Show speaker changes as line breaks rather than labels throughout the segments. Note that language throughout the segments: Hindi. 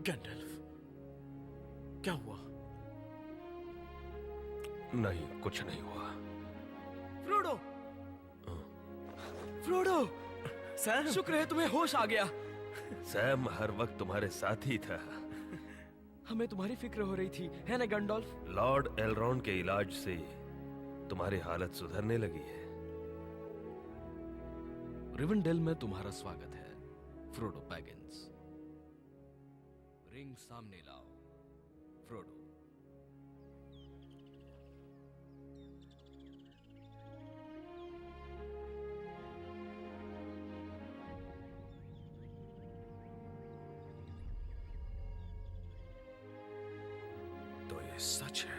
गैंडल्फ, क्या हुआ?
नहीं, कुछ नहीं हुआ।
फ्रोडो! फ्रोडो! सैम! शुक्र है तुम्हें होश आ गया।
सैम हर वक्त तुम्हारे साथ ही था।
हमें तुम्हारी फिक्र हो रही थी, है ना गैंडल्फ?
लॉर्ड एलरॉन के इलाज से तुम्हारी हालत सुधरने लगी है।
रिवेंडेल में तुम्हारा स्वागत है, फ्रोडो बैगिंस। रिंग सामने लाओ, फ्रोडो।
तो ये सच है।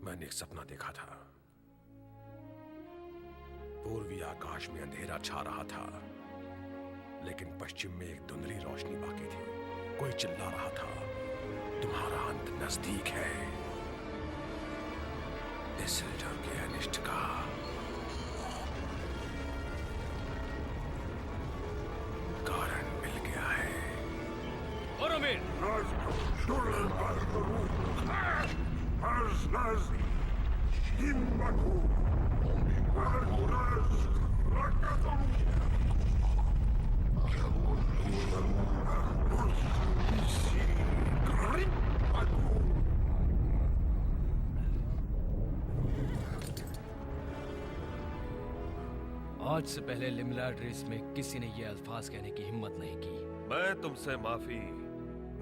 मैंने एक सपना देखा था। पूर्वी आकाश में अंधेरा छा रहा था, लेकिन पश्चिम में एक धुंधली रोशनी बाकी थी। कोई चिल्ला रहा था, तुम्हारा अंत नजदीक है। इसिल्डर के अनिष्ट का कारण मिल गया है।
आज से पहले लिमिलार्ड रेस में किसी ने ये अल्फाज कहने की हिम्मत नहीं की।
मैं तुमसे माफी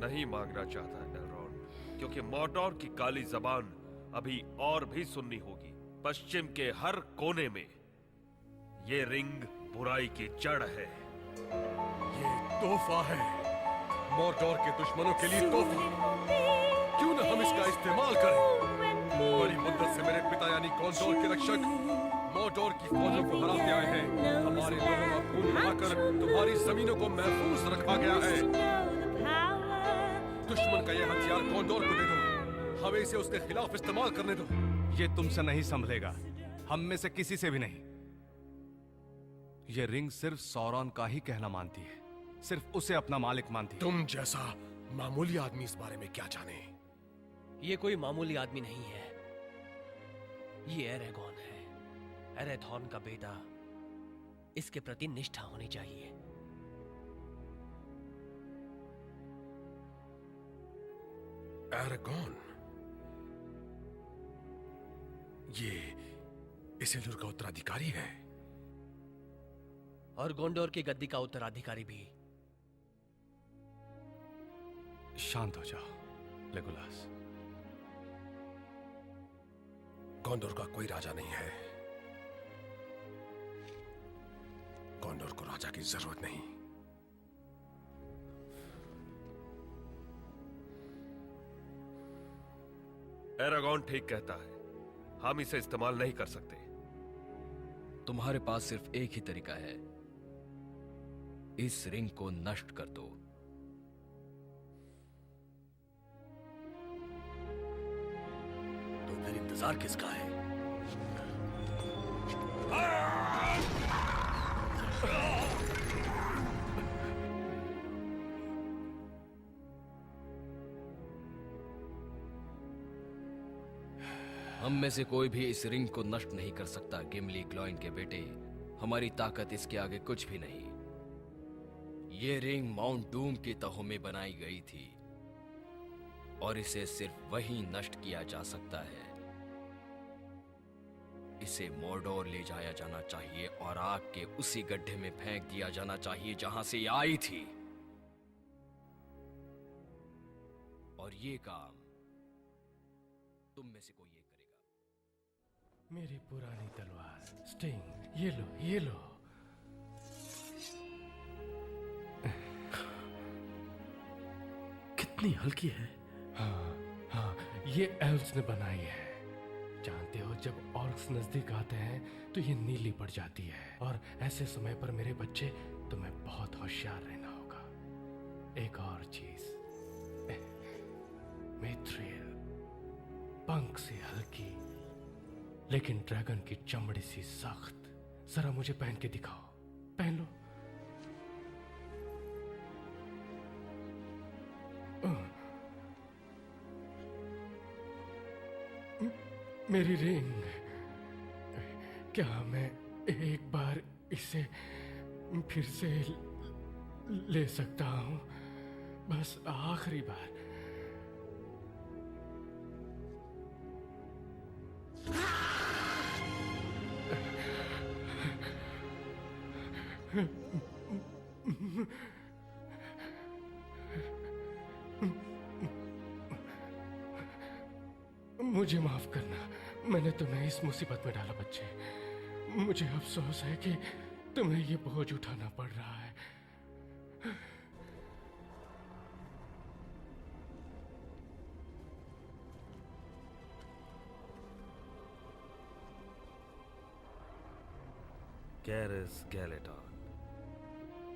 नहीं मांगना चाहता एलरॉन, क्योंकि मॉर्डोर की काली जबान अभी और भी सुननी होगी। पश्चिम के हर कोने में ये रिंग बुराई की जड़ है।
ये तोहफा है, मॉर्डोर के दुश्मनों के लिए तोहफा। क्यों न हम इसका इस्तेमाल करें? बड़ी मुद्दत से मेरे पिता यानी कॉन्डोर के रक्षक मॉर्डोर की फौजों को हराते आए हैं। हमारे लोगों का खून बहाकर तुम्हारी जमीनों को महफूज रखा गया है। दुश्मन का यह हथियार कॉन्डोर को दे दो, हमें इसे उसके खिलाफ इस्तेमाल करने दो।
ये तुमसे नहीं संभलेगा, हम में से किसी से भी नहीं। ये रिंग सिर्फ सौरॉन का ही कहना मानती है, सिर्फ उसे अपना मालिक मानती है।
तुम जैसा मामूली आदमी इस बारे में क्या जाने?
ये कोई मामूली आदमी नहीं है, ये एरेगॉन है, एरेथॉन का बेटा। इसके प्रति निष्ठा होनी चाहिए।
एरेगॉन, ये इसिल्डुर का उत्तराधिकारी है।
और गोंडोर की गद्दी का उत्तराधिकारी भी।
शांत हो जाओ लेगोलास।
गोंडोर का कोई राजा नहीं है। गोंडोर को राजा की जरूरत नहीं।
एरागॉन ठीक कहता है, हम इसे इस्तेमाल नहीं कर सकते।
तुम्हारे पास सिर्फ एक ही तरीका है, इस रिंग को नष्ट कर दो।
तो फिर इंतजार किसका है?
हम में से कोई भी इस रिंग को नष्ट नहीं कर सकता। गिमली ग्लोइन के बेटे, हमारी ताकत इसके आगे कुछ भी नहीं। ये रिंग माउंट डूम की तहों में बनाई गई थी और इसे सिर्फ वहीं नष्ट किया जा सकता है। इसे मॉर्डोर ले जाया जाना चाहिए और आग के उसी गड्ढे में फेंक दिया जाना चाहिए जहां से ये आई थी। और ये काम तुम में से कोई एक करेगा।
मेरी पुरानी तलवार स्टिंग, ये लो, ये लो। कितनी हल्की है। हाँ, ये एल्व्स ने बनाई है। जानते हो, जब ऑर्क्स नजदीक आते हैं तो ये नीली पड़ जाती है। और ऐसे समय पर मेरे बच्चे, तुम्हें बहुत होशियार रहना होगा। एक और चीज, मिथ्रिल, पंख से हल्की लेकिन ड्रैगन की चमड़ी सी सख्त। जरा मुझे पहन के दिखाओ, पहन लो। मेरी रिंग, क्या मैं एक बार इसे फिर से ले सकता हूं? बस आखिरी बार। मुझे माफ करना, मैंने तुम्हें इस मुसीबत में डाला बच्चे। मुझे अफसोस है कि तुम्हें ये बोझ उठाना पड़ रहा है।
कैरस गैलेटॉन,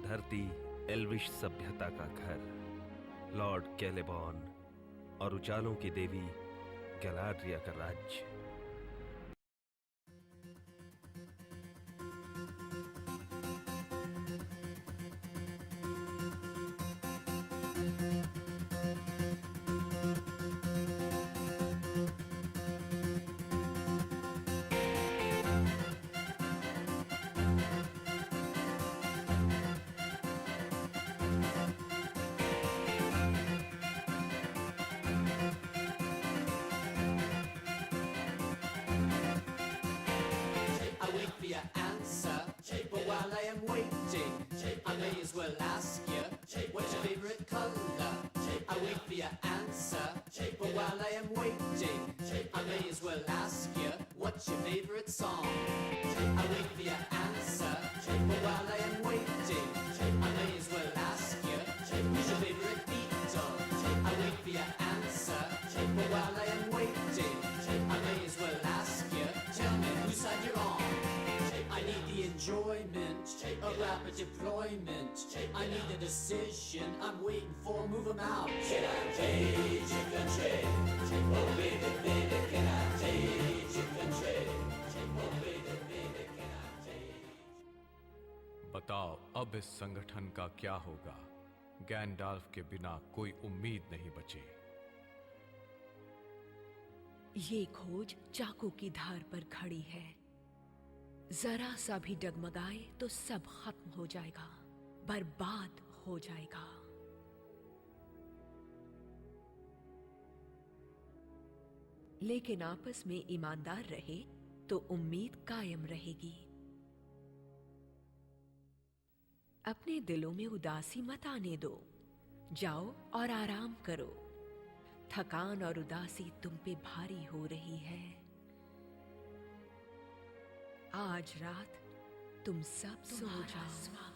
धरती एल्विश सभ्यता का घर, लॉर्ड कैलेबॉन और उजालों की देवी गैलाड्रिया का राज्य।
Deployment. I need a decision. I'm waiting for. Move 'em out.
Can I take your country? Oh baby, baby, can I take your country? Oh baby, baby, can I take?
बताओ अब इस संगठन का क्या होगा? गैंडाल्फ के बिना कोई उम्मीद नहीं बची।
ये खोज चाकू की धार पर खड़ी है। जरा सा भी डगमगाए तो सब खत्म हो जाएगा, बर्बाद हो जाएगा। लेकिन आपस में ईमानदार रहे तो उम्मीद कायम रहेगी। अपने दिलों में उदासी मत आने दो। जाओ और आराम करो। थकान और उदासी तुम पे भारी हो रही है। आज रात तुम सब सो जाओ।